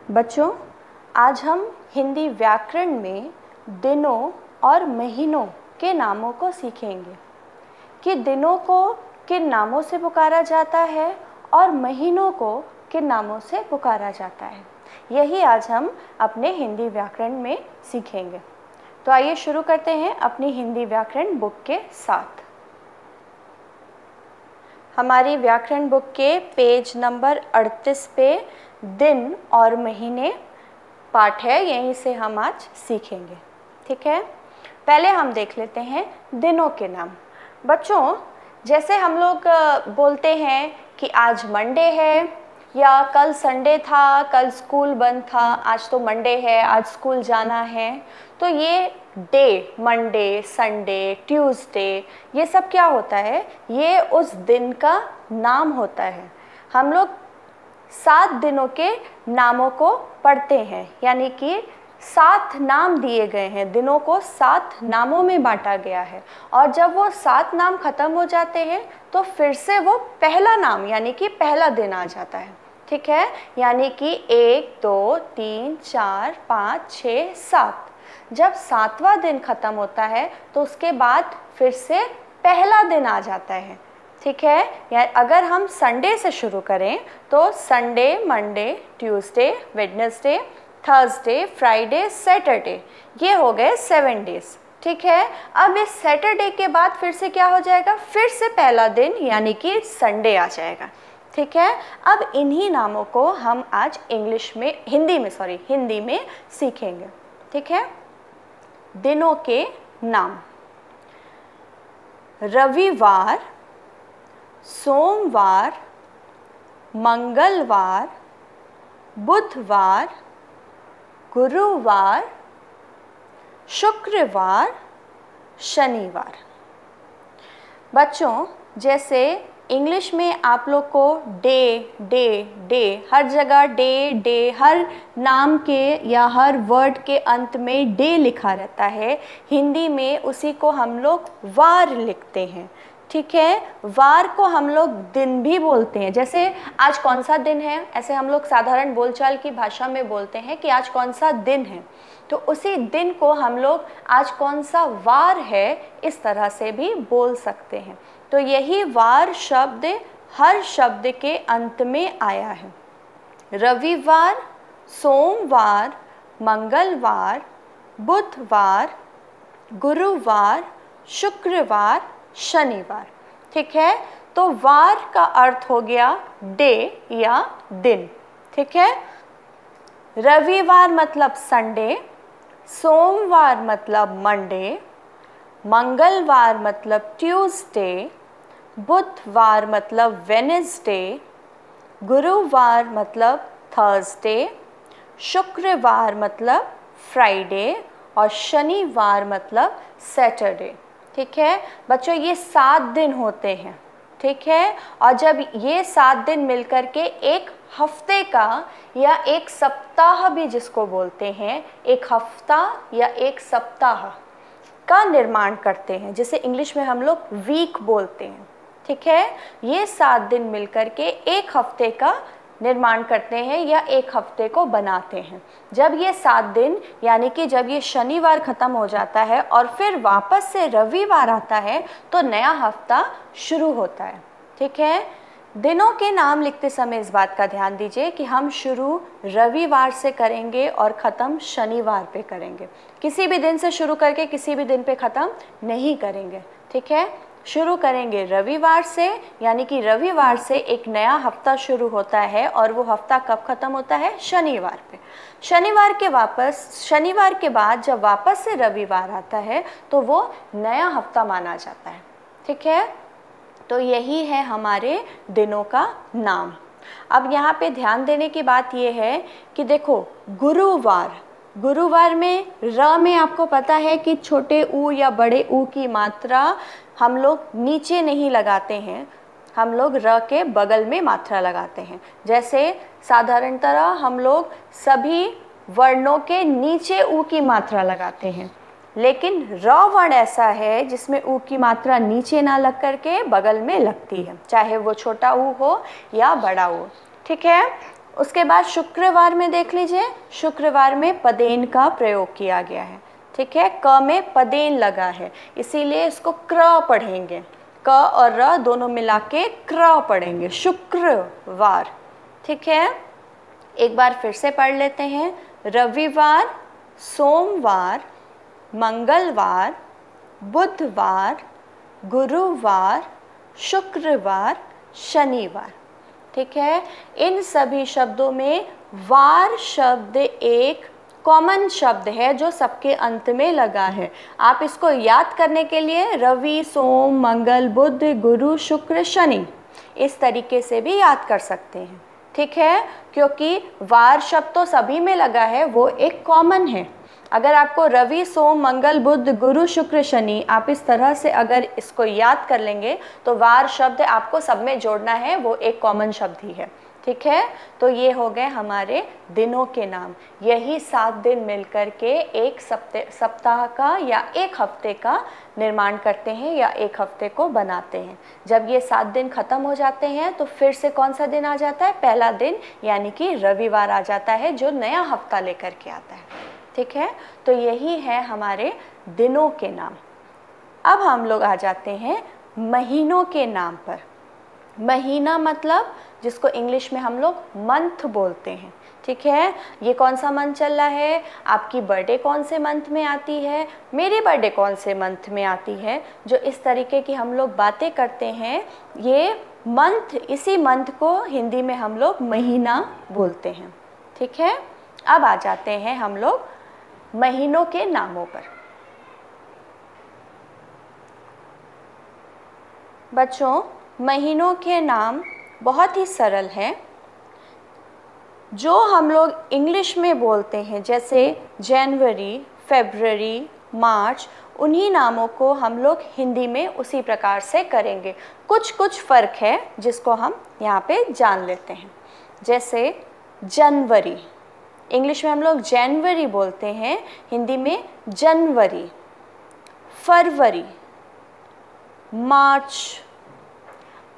बच्चों, आज हम हिंदी व्याकरण में दिनों और महीनों के नामों को सीखेंगे कि दिनों को किन नामों से पुकारा जाता है और महीनों को किन नामों से पुकारा जाता है। यही आज हम अपने हिंदी व्याकरण में सीखेंगे। तो आइए शुरू करते हैं अपनी हिंदी व्याकरण बुक के साथ। हमारी व्याकरण बुक के पेज नंबर 38 पे दिन और महीने पाठ है, यहीं से हम आज सीखेंगे। ठीक है, पहले हम देख लेते हैं दिनों के नाम। बच्चों, जैसे हम लोग बोलते हैं कि आज मंडे है या कल संडे था, कल स्कूल बंद था, आज तो मंडे है, आज स्कूल जाना है। तो ये डे, मंडे, संडे, ट्यूसडे, ये सब क्या होता है? ये उस दिन का नाम होता है। हम लोग 7 दिनों के नामों को पढ़ते हैं, यानी कि 7 नाम दिए गए हैं। दिनों को 7 नामों में बांटा गया है और जब वो 7 नाम खत्म हो जाते हैं तो फिर से वो पहला नाम यानी कि पहला दिन आ जाता है। ठीक है, यानी कि 1, 2, 3, 4, 5, 6, 7। जब 7वां दिन खत्म होता है तो उसके बाद फिर से पहला दिन आ जाता है। ठीक है, या अगर हम संडे से शुरू करें तो Sunday, Monday, Tuesday, Wednesday, Thursday, Friday, Saturday, ये हो गए 7 डेज। ठीक है, अब इस सैटरडे के बाद फिर से क्या हो जाएगा? फिर से पहला दिन यानी कि संडे आ जाएगा। ठीक है, अब इन्हीं नामों को हम आज हिंदी में सीखेंगे। ठीक है, दिनों के नाम: रविवार, सोमवार, मंगलवार, बुधवार, गुरुवार, शुक्रवार, शनिवार। बच्चों, जैसे इंग्लिश में आप लोग को डे हर जगह डे हर नाम के या हर वर्ड के अंत में डे लिखा रहता है, हिंदी में उसी को हम लोग वार लिखते हैं। ठीक है, वार को हम लोग दिन भी बोलते हैं। जैसे आज कौन सा दिन है, ऐसे हम लोग साधारण बोलचाल की भाषा में बोलते हैं कि आज कौन सा दिन है, तो उसी दिन को हम लोग आज कौन सा वार है इस तरह से भी बोल सकते हैं। तो यही वार शब्द हर शब्द के अंत में आया है। रविवार, सोमवार, मंगलवार, बुधवार, गुरुवार, शुक्रवार, शनिवार। ठीक है, तो वार का अर्थ हो गया डे या दिन। ठीक है, रविवार मतलब संडे, सोमवार मतलब मंडे, मंगलवार मतलब ट्यूसडे, बुधवार मतलब वेडनेसडे, गुरुवार मतलब थर्सडे, शुक्रवार मतलब फ्राइडे और शनिवार मतलब सैटरडे। ठीक है बच्चों, ये 7 दिन होते हैं। ठीक है, और जब ये 7 दिन मिलकर के एक हफ्ते का या एक सप्ताह भी जिसको बोलते हैं, एक हफ्ता या एक सप्ताह का निर्माण करते हैं, जिसे इंग्लिश में हम लोग वीक बोलते हैं। ठीक है, ये 7 दिन मिलकर के एक हफ्ते का निर्माण करते हैं या एक हफ्ते को बनाते हैं। जब ये 7 दिन यानी कि जब ये शनिवार ख़त्म हो जाता है और फिर वापस से रविवार आता है तो नया हफ्ता शुरू होता है। ठीक है, दिनों के नाम लिखते समय इस बात का ध्यान दीजिए कि हम शुरू रविवार से करेंगे और ख़त्म शनिवार पे करेंगे। किसी भी दिन से शुरू करके किसी भी दिन पे ख़त्म नहीं करेंगे। ठीक है, शुरू करेंगे रविवार से, यानी कि रविवार से एक नया हफ्ता शुरू होता है और वो हफ्ता कब ख़त्म होता है? शनिवार पे। शनिवार के बाद जब वापस से रविवार आता है तो वो नया हफ्ता माना जाता है। ठीक है, तो यही है हमारे दिनों का नाम। अब यहाँ पे ध्यान देने की बात ये है कि देखो, गुरुवार में र में आपको पता है कि छोटे ऊ या बड़े ऊ की मात्रा हम लोग नीचे नहीं लगाते हैं, हम लोग र के बगल में मात्रा लगाते हैं। जैसे साधारणतः हम लोग सभी वर्णों के नीचे ऊ की मात्रा लगाते हैं, लेकिन र वर्ण ऐसा है जिसमें ऊ की मात्रा नीचे ना लग करके बगल में लगती है, चाहे वो छोटा ऊ हो या बड़ा ऊ। ठीक है, उसके बाद शुक्रवार में देख लीजिए, शुक्रवार में पदेन का प्रयोग किया गया है। ठीक है, क में पदेन लगा है, इसीलिए इसको क्र पढ़ेंगे, क और र दोनों मिला के क्र पढ़ेंगे, शुक्रवार। ठीक है, एक बार फिर से पढ़ लेते हैं। रविवार, सोमवार, मंगलवार, बुधवार, गुरुवार, शुक्रवार, शनिवार। ठीक है, इन सभी शब्दों में वार शब्द एक कॉमन शब्द है जो सबके अंत में लगा है। आप इसको याद करने के लिए रवि, सोम, मंगल, बुध, गुरु, शुक्र, शनि इस तरीके से भी याद कर सकते हैं। ठीक है, क्योंकि वार शब्द तो सभी में लगा है, वो एक कॉमन है। अगर आपको रवि, सोम, मंगल, बुध, गुरु, शुक्र, शनि आप इस तरह से अगर इसको याद कर लेंगे तो वार शब्द आपको सब में जोड़ना है, वो एक कॉमन शब्द ही है। ठीक है, तो ये हो गए हमारे दिनों के नाम। यही 7 दिन मिलकर के एक सप्ताह का या एक हफ्ते का निर्माण करते हैं या एक हफ्ते को बनाते हैं। जब ये 7 दिन ख़त्म हो जाते हैं तो फिर से कौन सा दिन आ जाता है? पहला दिन यानी कि रविवार आ जाता है, जो नया हफ्ता लेकर के आता है। ठीक है, तो यही है हमारे दिनों के नाम। अब हम लोग आ जाते हैं महीनों के नाम पर। महीना मतलब जिसको इंग्लिश में हम लोग मंथ बोलते हैं। ठीक है, ये कौन सा मंथ चल रहा है, आपकी बर्थडे कौन से मंथ में आती है, मेरी बर्थडे कौन से मंथ में आती है, जो इस तरीके की हम लोग बातें करते हैं, ये मंथ, इसी मंथ को हिंदी में हम लोग महीना बोलते हैं। ठीक है, अब आ जाते हैं हम लोग महीनों के नामों पर। बच्चों, महीनों के नाम बहुत ही सरल है। जो हम लोग इंग्लिश में बोलते हैं जैसे जनवरी, फरवरी, मार्च, उन्हीं नामों को हम लोग हिंदी में उसी प्रकार से करेंगे। कुछ फ़र्क है जिसको हम यहाँ पे जान लेते हैं। जैसे जनवरी, इंग्लिश में हम लोग जनवरी बोलते हैं, हिंदी में जनवरी। फरवरी, मार्च,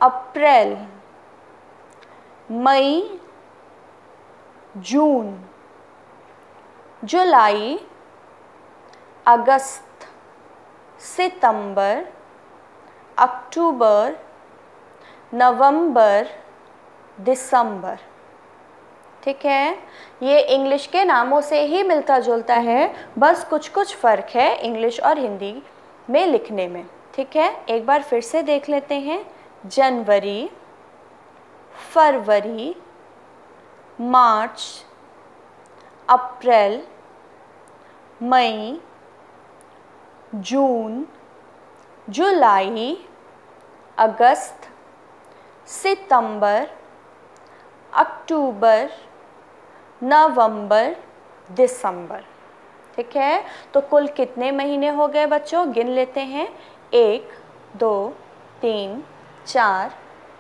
अप्रैल, मई, जून, जुलाई, अगस्त, सितंबर, अक्टूबर, नवंबर, दिसंबर। ठीक है, ये इंग्लिश के नामों से ही मिलता जुलता है, बस कुछ फ़र्क है इंग्लिश और हिंदी में लिखने में। ठीक है, एक बार फिर से देख लेते हैं। जनवरी, फरवरी, मार्च, अप्रैल, मई, जून, जुलाई, अगस्त, सितंबर, अक्टूबर, नवंबर, दिसंबर। ठीक है, तो कुल कितने महीने हो गए बच्चों? गिन लेते हैं। 1, 2, 3, 4,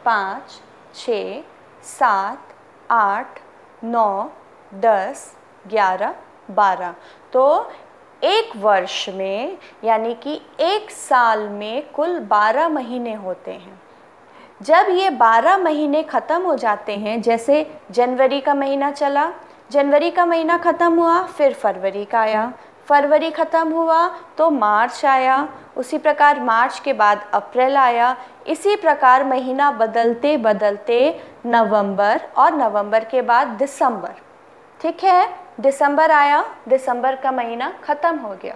5, 6, 7, 8, 9, 10, 11, 12। तो एक वर्ष में यानी कि एक साल में कुल 12 महीने होते हैं। जब ये 12 महीने ख़त्म हो जाते हैं, जैसे जनवरी का महीना चला, जनवरी का महीना ख़त्म हुआ, फिर फरवरी का आया, फरवरी ख़त्म हुआ तो मार्च आया, उसी प्रकार मार्च के बाद अप्रैल आया, इसी प्रकार महीना बदलते बदलते नवंबर, और नवंबर के बाद दिसंबर। ठीक है, दिसंबर आया, दिसंबर का महीना ख़त्म हो गया।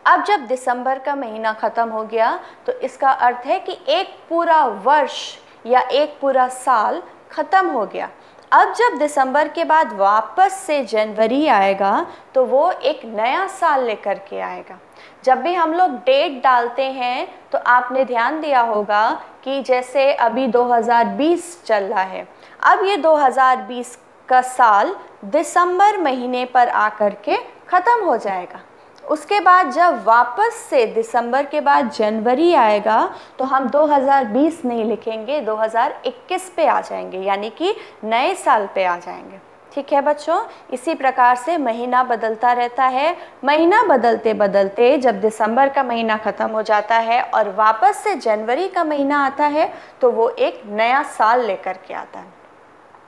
अब जब दिसंबर का महीना ख़त्म हो गया तो इसका अर्थ है कि एक पूरा वर्ष या एक पूरा साल ख़त्म हो गया। अब जब दिसंबर के बाद वापस से जनवरी आएगा तो वो एक नया साल लेकर के आएगा। जब भी हम लोग डेट डालते हैं तो आपने ध्यान दिया होगा कि जैसे अभी 2020 चल रहा है, अब ये 2020 का साल दिसंबर महीने पर आकर के ख़त्म हो जाएगा। उसके बाद जब वापस से दिसंबर के बाद जनवरी आएगा तो हम 2020 नहीं लिखेंगे, 2021 पे आ जाएंगे, यानी कि नए साल पे आ जाएंगे। ठीक है बच्चों, इसी प्रकार से महीना बदलता रहता है। महीना बदलते बदलते जब दिसंबर का महीना ख़त्म हो जाता है और वापस से जनवरी का महीना आता है तो वो एक नया साल लेकर के आता है।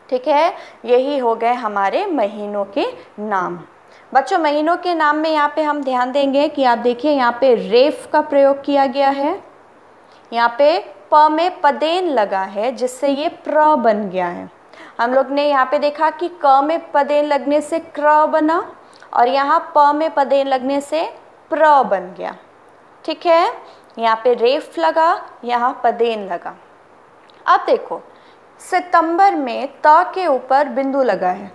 ठीक है, यही हो गए हमारे महीनों के नाम। बच्चों महीनों के नाम में यहाँ पे हम ध्यान देंगे कि आप देखिए यहाँ पे रेफ का प्रयोग किया गया है, यहाँ पे प में पदेन लगा है जिससे ये प्र बन गया है। हम लोग ने यहाँ पे देखा कि क में पदेन लगने से क्र बना और यहाँ प में पदेन लगने से प्र बन गया। ठीक है, यहाँ पे रेफ लगा, यहाँ पदेन लगा। अब देखो सितंबर में त के ऊपर बिंदु लगा है।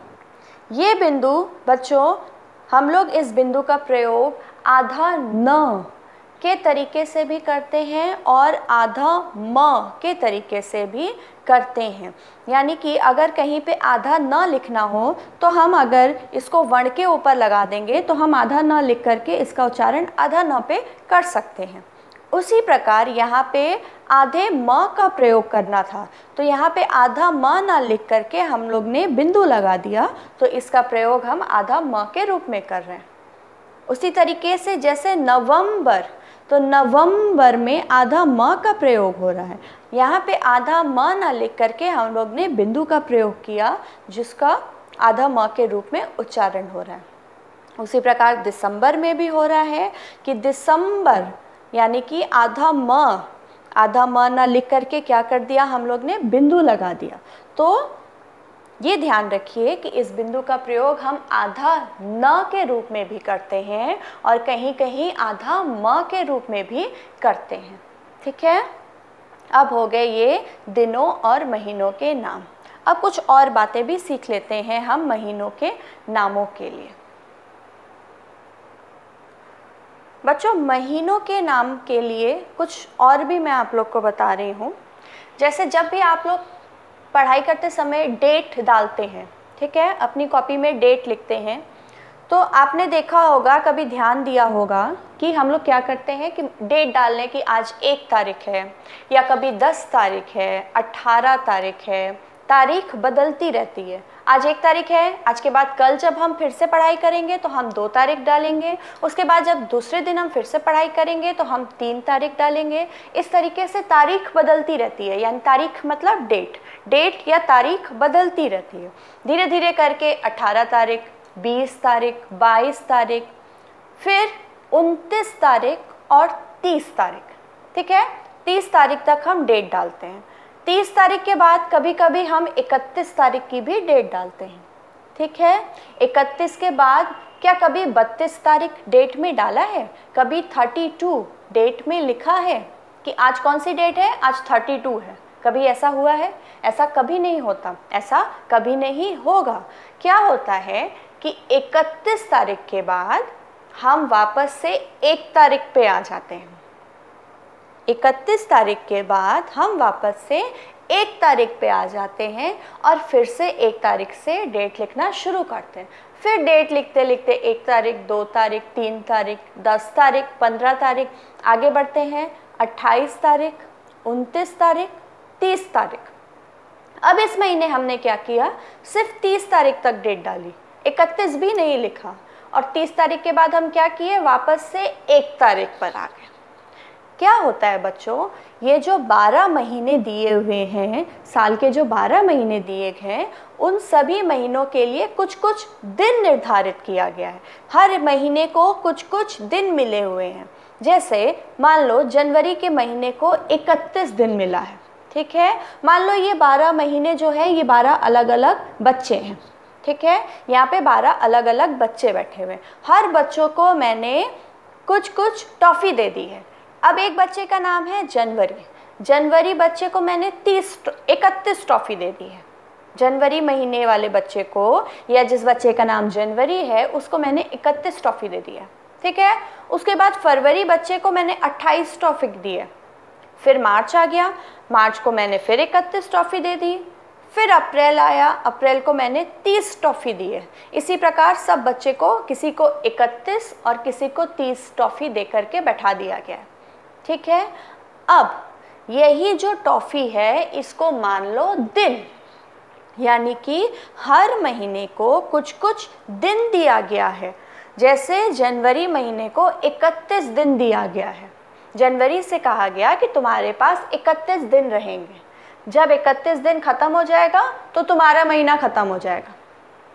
ये बिंदु बच्चों, हम लोग इस बिंदु का प्रयोग आधा न के तरीके से भी करते हैं और आधा म के तरीके से भी करते हैं। यानी कि अगर कहीं पे आधा न लिखना हो तो हम अगर इसको वर्ण के ऊपर लगा देंगे तो हम आधा न लिख करके इसका उच्चारण आधा न पे कर सकते हैं। उसी प्रकार यहाँ पे आधे म का प्रयोग करना था तो यहाँ पे आधा म ना लिख करके हम लोग ने बिंदु लगा दिया, तो इसका प्रयोग हम आधा म के रूप में कर रहे हैं। उसी तरीके से जैसे नवंबर, तो नवंबर में आधा म का प्रयोग हो रहा है, यहाँ पे आधा म ना लिख करके हम लोग ने बिंदु का प्रयोग किया जिसका आधा म के रूप में उच्चारण हो रहा है। उसी प्रकार दिसंबर में भी हो रहा है कि दिसंबर यानी कि आधा म ना लिख करके क्या कर दिया हम लोग ने, बिंदु लगा दिया। तो ये ध्यान रखिए कि इस बिंदु का प्रयोग हम आधा न के रूप में भी करते हैं और कहीं कहीं आधा म के रूप में भी करते हैं। ठीक है, अब हो गए ये दिनों और महीनों के नाम। अब कुछ और बातें भी सीख लेते हैं हम महीनों के नामों के लिए। बच्चों महीनों के नाम के लिए कुछ और भी मैं आप लोग को बता रही हूँ। जैसे जब भी आप लोग पढ़ाई करते समय डेट डालते हैं, ठीक है, अपनी कॉपी में डेट लिखते हैं, तो आपने देखा होगा, कभी ध्यान दिया होगा कि हम लोग क्या करते हैं कि डेट डालने की आज 1 तारीख है या कभी 10 तारीख है, 18 तारीख है, तारीख बदलती रहती है। आज 1 तारीख है, आज के बाद कल जब हम फिर से पढ़ाई करेंगे तो हम 2 तारीख डालेंगे, उसके बाद जब दूसरे दिन हम फिर से पढ़ाई करेंगे तो हम 3 तारीख डालेंगे। इस तरीके से तारीख बदलती रहती है, यानी तारीख मतलब डेट या तारीख बदलती रहती है। धीरे धीरे करके 18 तारीख, 20 तारीख, 22 तारीख, फिर 29 तारीख और 30 तारीख। ठीक है, 30 तारीख तक हम डेट डालते हैं। 30 तारीख के बाद कभी कभी हम 31 तारीख की भी डेट डालते हैं। ठीक है, 31 के बाद क्या कभी 32 तारीख डेट में डाला है? कभी 32 डेट में लिखा है कि आज कौन सी डेट है? आज 32 है। कभी ऐसा हुआ है? ऐसा कभी नहीं होता, ऐसा कभी नहीं होगा। क्या होता है कि 31 तारीख के बाद हम वापस से 1 तारीख पे आ जाते हैं। 31 तारीख के बाद हम वापस से 1 तारीख पे आ जाते हैं और फिर से 1 तारीख से डेट लिखना शुरू करते हैं। फिर डेट लिखते लिखते 1 तारीख, 2 तारीख, 3 तारीख, 10 तारीख, 15 तारीख, आगे बढ़ते हैं 28 तारीख, 29 तारीख, 30 तारीख। अब इस महीने हमने क्या किया, सिर्फ 30 तारीख तक डेट डाली, 31 भी नहीं लिखा, और 30 तारीख के बाद हम क्या किए, वापस से 1 तारीख पर आ गए। क्या होता है बच्चों, ये जो 12 महीने दिए हुए हैं, साल के जो 12 महीने दिए हैं, उन सभी महीनों के लिए कुछ कुछ दिन निर्धारित किया गया है। हर महीने को कुछ कुछ दिन मिले हुए हैं। जैसे मान लो जनवरी के महीने को 31 दिन मिला है। ठीक है, मान लो ये 12 महीने जो है ये 12 अलग अलग बच्चे हैं। ठीक है, यहाँ पे 12 अलग अलग बच्चे बैठे हुए हैं। हर बच्चों को मैंने कुछ कुछ टॉफ़ी दे दी है। अब एक बच्चे का नाम है जनवरी बच्चे को मैंने 31 टॉफ़ी दे दी है। जनवरी महीने वाले बच्चे को, या जिस बच्चे का नाम जनवरी है, उसको मैंने 31 टॉफ़ी दे दी है। ठीक है, उसके बाद फरवरी बच्चे को मैंने 28 टॉफ़ी दी है। फिर मार्च आ गया, मार्च को मैंने फिर 31 टॉफ़ी दे दी। फिर अप्रैल आया, अप्रैल को मैंने 30 टॉफ़ी दी है। इसी प्रकार सब बच्चे को, किसी को 31 और किसी को 30 टॉफ़ी दे करके बैठा दिया गया है। ठीक है, अब यही जो टॉफ़ी है इसको मान लो दिन, यानी कि हर महीने को कुछ कुछ दिन दिया गया है। जैसे जनवरी महीने को 31 दिन दिया गया है। जनवरी से कहा गया कि तुम्हारे पास 31 दिन रहेंगे। जब 31 दिन ख़त्म हो जाएगा तो तुम्हारा महीना ख़त्म हो जाएगा,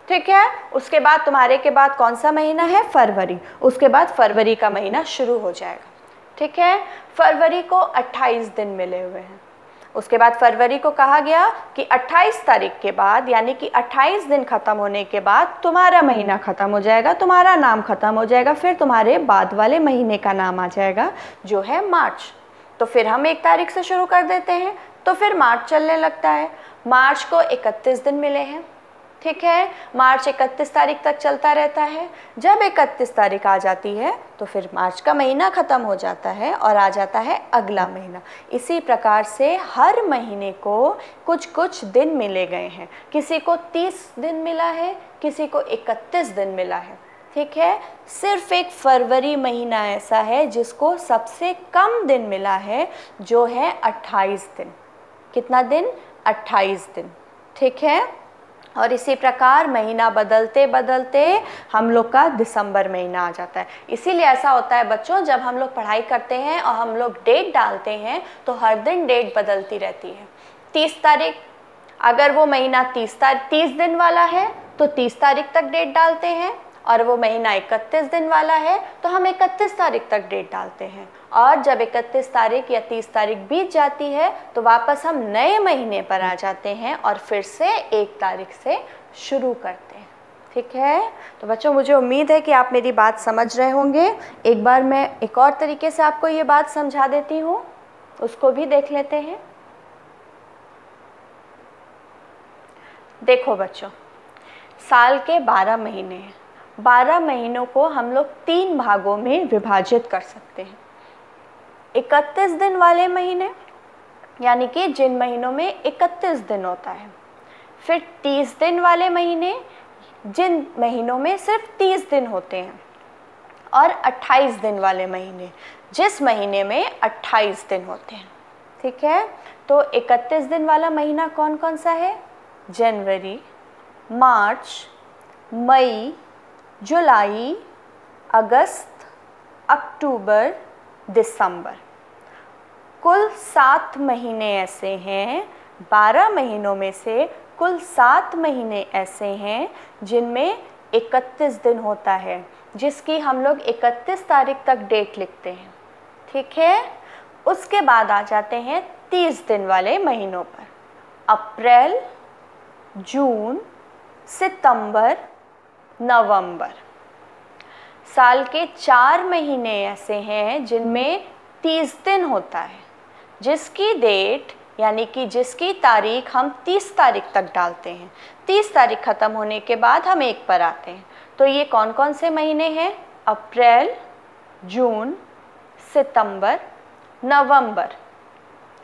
ठीक है। उसके बाद तुम्हारे के बाद कौन सा महीना है, फरवरी, उसके बाद फरवरी का महीना शुरू हो जाएगा, ठीक है। फरवरी को 28 दिन मिले हुए हैं। उसके बाद फरवरी को कहा गया कि 28 तारीख के बाद, यानी कि 28 दिन ख़त्म होने के बाद तुम्हारा महीना ख़त्म हो जाएगा, तुम्हारा नाम ख़त्म हो जाएगा, फिर तुम्हारे बाद वाले महीने का नाम आ जाएगा जो है मार्च। तो फिर हम 1 तारीख से शुरू कर देते हैं, तो फिर मार्च चलने लगता है। मार्च को 31 दिन मिले हैं, ठीक है। मार्च 31 तारीख तक चलता रहता है। जब 31 तारीख आ जाती है तो फिर मार्च का महीना ख़त्म हो जाता है और आ जाता है अगला महीना। इसी प्रकार से हर महीने को कुछ कुछ दिन मिले गए हैं। किसी को 30 दिन मिला है, किसी को 31 दिन मिला है, ठीक है। सिर्फ एक फरवरी महीना ऐसा है जिसको सबसे कम दिन मिला है, जो है 28 दिन। कितना दिन, 28 दिन, ठीक है। और इसी प्रकार महीना बदलते बदलते हम लोग का दिसंबर महीना आ जाता है। इसीलिए ऐसा होता है बच्चों, जब हम लोग पढ़ाई करते हैं और हम लोग डेट डालते हैं तो हर दिन डेट बदलती रहती है। 30 तारीख, अगर वो महीना 30 दिन वाला है तो 30 तारीख तक डेट डालते हैं, और वो महीना 31 दिन वाला है तो हम 31 तारीख तक डेट डालते हैं। और जब 31 तारीख या 30 तारीख बीत जाती है तो वापस हम नए महीने पर आ जाते हैं और फिर से 1 तारीख से शुरू करते हैं, ठीक है। तो बच्चों, मुझे उम्मीद है कि आप मेरी बात समझ रहे होंगे। एक बार मैं एक और तरीके से आपको ये बात समझा देती हूँ, उसको भी देख लेते हैं। देखो बच्चों, साल के 12 महीने हैं। 12 महीनों को हम लोग 3 भागों में विभाजित कर सकते हैं। 31 दिन वाले महीने, यानी कि जिन महीनों में 31 दिन होता है। फिर 30 दिन वाले महीने, जिन महीनों में सिर्फ 30 दिन होते हैं। और 28 दिन वाले महीने, जिस महीने में 28 दिन होते हैं, ठीक है। तो 31 दिन वाला महीना कौन कौन सा है, जनवरी, मार्च, मई, जुलाई, अगस्त, अक्टूबर, दिसंबर। कुल 7 महीने ऐसे हैं। 12 महीनों में से कुल 7 महीने ऐसे हैं जिनमें 31 दिन होता है, जिसकी हम लोग 31 तारीख तक डेट लिखते हैं, ठीक है। उसके बाद आ जाते हैं 30 दिन वाले महीनों पर। अप्रैल, जून, सितंबर, नवंबर। साल के 4 महीने ऐसे हैं जिनमें 30 दिन होता है, जिसकी डेट, यानी कि जिसकी तारीख हम 30 तारीख तक डालते हैं। 30 तारीख ख़त्म होने के बाद हम 1 पर आते हैं। तो ये कौन कौन से महीने हैं, अप्रैल, जून, सितंबर, नवंबर।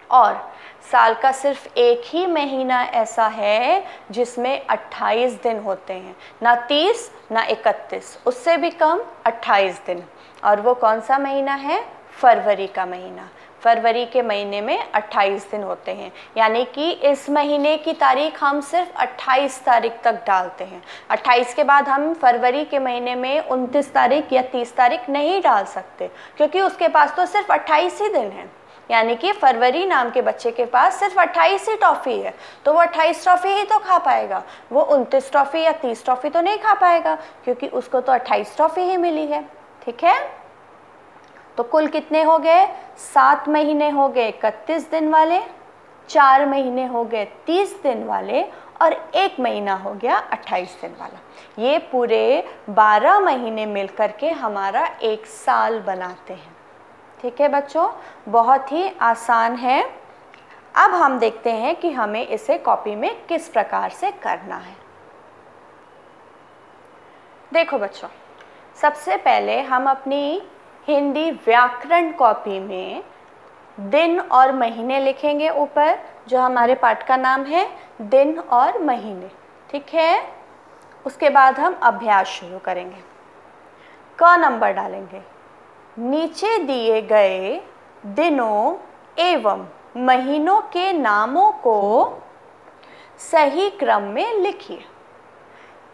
और साल का सिर्फ एक ही महीना ऐसा है जिसमें 28 दिन होते हैं, ना 30 ना 31, उससे भी कम 28 दिन। और वो कौन सा महीना है, फरवरी का महीना। फरवरी के महीने में 28 दिन होते हैं, यानी कि इस महीने की तारीख हम सिर्फ 28 तारीख तक डालते हैं। 28 के बाद हम फरवरी के महीने में 29 तारीख या 30 तारीख नहीं डाल सकते, क्योंकि उसके पास तो सिर्फ 28 ही दिन है। यानी कि फरवरी नाम के बच्चे के पास सिर्फ 28 ही टॉफ़ी है, तो वो 28 टॉफ़ी ही तो खा पाएगा। वो 29 टॉफ़ी या 30 टॉफ़ी तो नहीं खा पाएगा, क्योंकि उसको तो 28 टॉफ़ी ही मिली है, ठीक है। तो कुल कितने हो गए, 7 महीने हो गए 31 दिन वाले, 4 महीने हो गए 30 दिन वाले, और 1 महीना हो गया 28 दिन वाला। ये पूरे 12 महीने मिलकर के हमारा 1 साल बनाते हैं, ठीक है बच्चों। बहुत ही आसान है। अब हम देखते हैं कि हमें इसे कॉपी में किस प्रकार से करना है। देखो बच्चों, सबसे पहले हम अपनी हिंदी व्याकरण कॉपी में दिन और महीने लिखेंगे ऊपर, जो हमारे पाठ का नाम है दिन और महीने, ठीक है। उसके बाद हम अभ्यास शुरू करेंगे। क नंबर डालेंगे, नीचे दिए गए दिनों एवं महीनों के नामों को सही क्रम में लिखिए।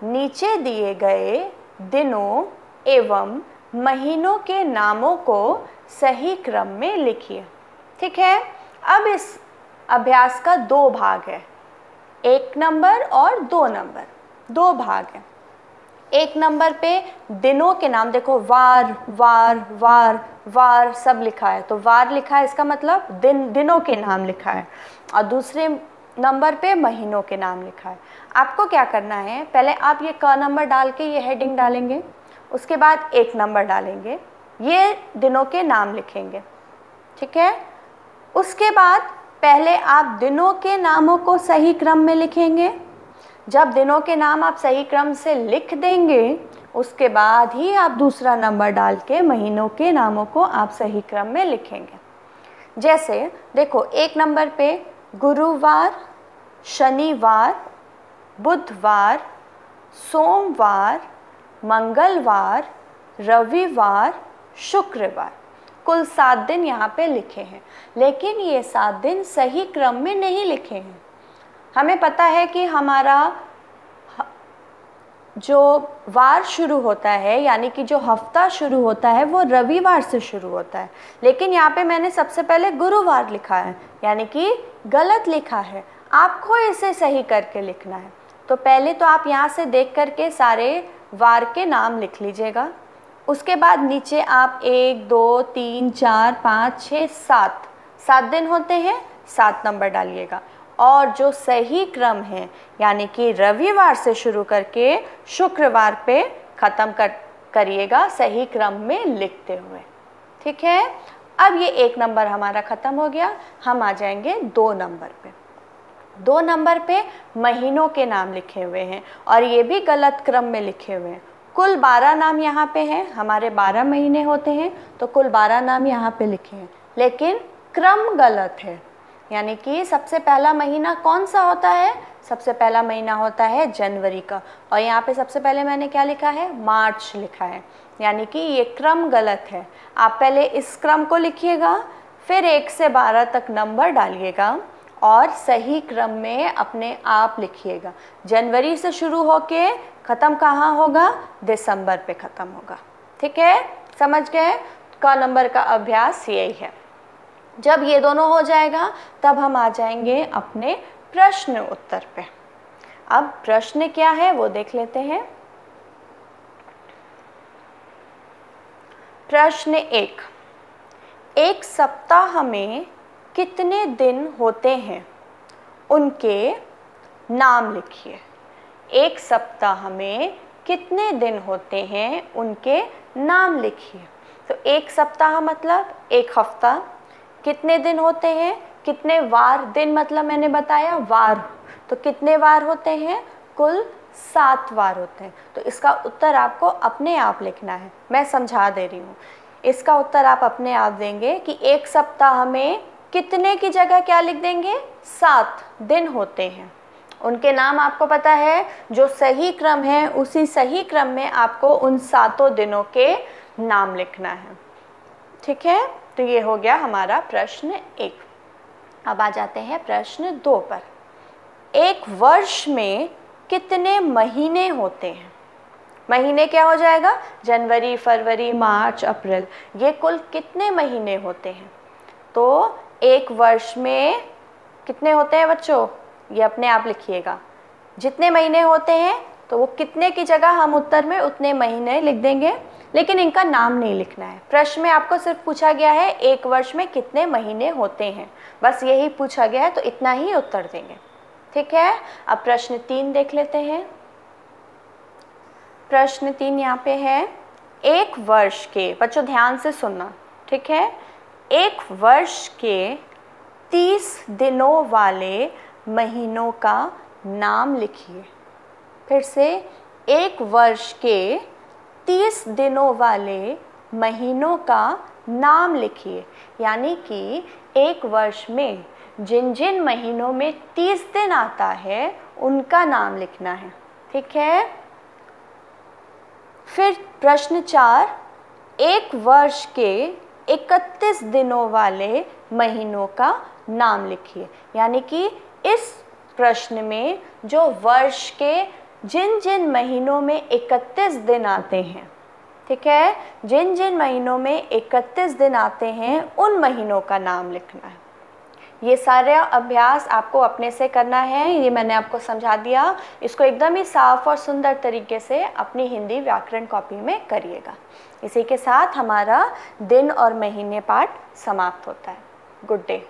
नीचे दिए गए दिनों एवं महीनों के नामों को सही क्रम में लिखिए, ठीक है। अब इस अभ्यास का 2 भाग है, 1 नंबर और 2 नंबर, 2 भाग है। 1 नंबर पे दिनों के नाम देखो, वार वार वार वार सब लिखा है, तो वार लिखा है इसका मतलब दिनों के नाम लिखा है। और दूसरे नंबर पे महीनों के नाम लिखा है। आपको क्या करना है, पहले आप ये क नंबर डाल के ये हेडिंग डालेंगे, उसके बाद 1 नंबर डालेंगे, ये दिनों के नाम लिखेंगे, ठीक है। उसके बाद पहले आप दिनों के नामों को सही क्रम में लिखेंगे। जब दिनों के नाम आप सही क्रम से लिख देंगे, उसके बाद ही आप दूसरा नंबर डाल के महीनों के नामों को आप सही क्रम में लिखेंगे। जैसे देखो, 1 नंबर पे गुरुवार, शनिवार, बुधवार, सोमवार, मंगलवार, रविवार, शुक्रवार, कुल 7 दिन यहाँ पे लिखे हैं। लेकिन ये 7 दिन सही क्रम में नहीं लिखे हैं। हमें पता है कि हमारा जो वार शुरू होता है, यानी कि जो हफ्ता शुरू होता है, वो रविवार से शुरू होता है, लेकिन यहाँ पे मैंने सबसे पहले गुरुवार लिखा है, यानी कि गलत लिखा है। आपको इसे सही करके लिखना है। तो पहले तो आप यहाँ से देख करके सारे वार के नाम लिख लीजिएगा। उसके बाद नीचे आप 1 2 3 4 5 6 7 दिन होते हैं, 7 नंबर डालिएगा। और जो सही क्रम है, यानी कि रविवार से शुरू करके शुक्रवार पे ख़त्म करिएगा सही क्रम में लिखते हुए, ठीक है। अब ये 1 नंबर हमारा ख़त्म हो गया। हम आ जाएंगे 2 नंबर पे। 2 नंबर पे महीनों के नाम लिखे हुए हैं और ये भी गलत क्रम में लिखे हुए हैं। कुल 12 नाम यहाँ पे हैं, हमारे 12 महीने होते हैं, तो कुल 12 नाम यहाँ पे लिखे हैं, लेकिन क्रम गलत है। यानी कि सबसे पहला महीना कौन सा होता है? सबसे पहला महीना होता है जनवरी का, और यहाँ पे सबसे पहले मैंने क्या लिखा है? मार्च लिखा है। यानी कि ये क्रम गलत है। आप पहले इस क्रम को लिखिएगा, फिर 1 से 12 तक नंबर डालिएगा और सही क्रम में अपने आप लिखिएगा। जनवरी से शुरू होके ख़त्म कहाँ होगा? दिसंबर पे ख़त्म होगा, ठीक है। समझ गए? का नंबर का अभ्यास यही है। जब ये दोनों हो जाएगा तब हम आ जाएंगे अपने प्रश्न उत्तर पे। अब प्रश्न क्या है वो देख लेते हैं। प्रश्न 1, एक सप्ताह में कितने दिन होते हैं? उनके नाम लिखिए। एक सप्ताह में कितने दिन होते हैं? उनके नाम लिखिए। तो एक सप्ताह मतलब एक हफ्ता। कितने दिन होते हैं? कितने वार? दिन मतलब मैंने बताया वार, तो कितने वार होते हैं? कुल 7 वार होते हैं। तो इसका उत्तर आपको अपने आप लिखना है, मैं समझा दे रही हूँ। इसका उत्तर आप अपने आप देंगे कि एक सप्ताह में कितने की जगह क्या लिख देंगे? 7 दिन होते हैं। उनके नाम आपको पता है, जो सही क्रम है उसी सही क्रम में आपको उन 7 दिनों के नाम लिखना है, ठीक है। तो ये हो गया हमारा प्रश्न 1। अब आ जाते हैं प्रश्न 2 पर। एक वर्ष में कितने महीने होते हैं? महीने क्या हो जाएगा? जनवरी, फरवरी, मार्च, अप्रैल, ये कुल कितने महीने होते हैं? तो एक वर्ष में कितने होते हैं बच्चों? ये अपने आप लिखिएगा। जितने महीने होते हैं तो वो कितने की जगह हम उत्तर में उतने महीने लिख देंगे, लेकिन इनका नाम नहीं लिखना है। प्रश्न में आपको सिर्फ पूछा गया है एक वर्ष में कितने महीने होते हैं, बस यही पूछा गया है, तो इतना ही उत्तर देंगे, ठीक है। अब प्रश्न 3 देख लेते हैं। प्रश्न 3 यहाँ पे है, एक वर्ष के, बच्चों ध्यान से सुनना, ठीक है। एक वर्ष के 30 दिनों वाले महीनों का नाम लिखिए। फिर से, एक वर्ष के 30 दिनों वाले महीनों का नाम लिखिए। यानी कि एक वर्ष में जिन जिन महीनों में 30 दिन आता है उनका नाम लिखना है, ठीक है। फिर प्रश्न 4, एक वर्ष के 31 दिनों वाले महीनों का नाम लिखिए। यानी कि इस प्रश्न में जो वर्ष के जिन जिन महीनों में 31 दिन आते हैं, ठीक है, जिन जिन महीनों में 31 दिन आते हैं उन महीनों का नाम लिखना है। ये सारा अभ्यास आपको अपने से करना है, ये मैंने आपको समझा दिया। इसको एकदम ही साफ और सुंदर तरीके से अपनी हिंदी व्याकरण कॉपी में करिएगा। इसी के साथ हमारा दिन और महीने पाठ समाप्त होता है। Good day.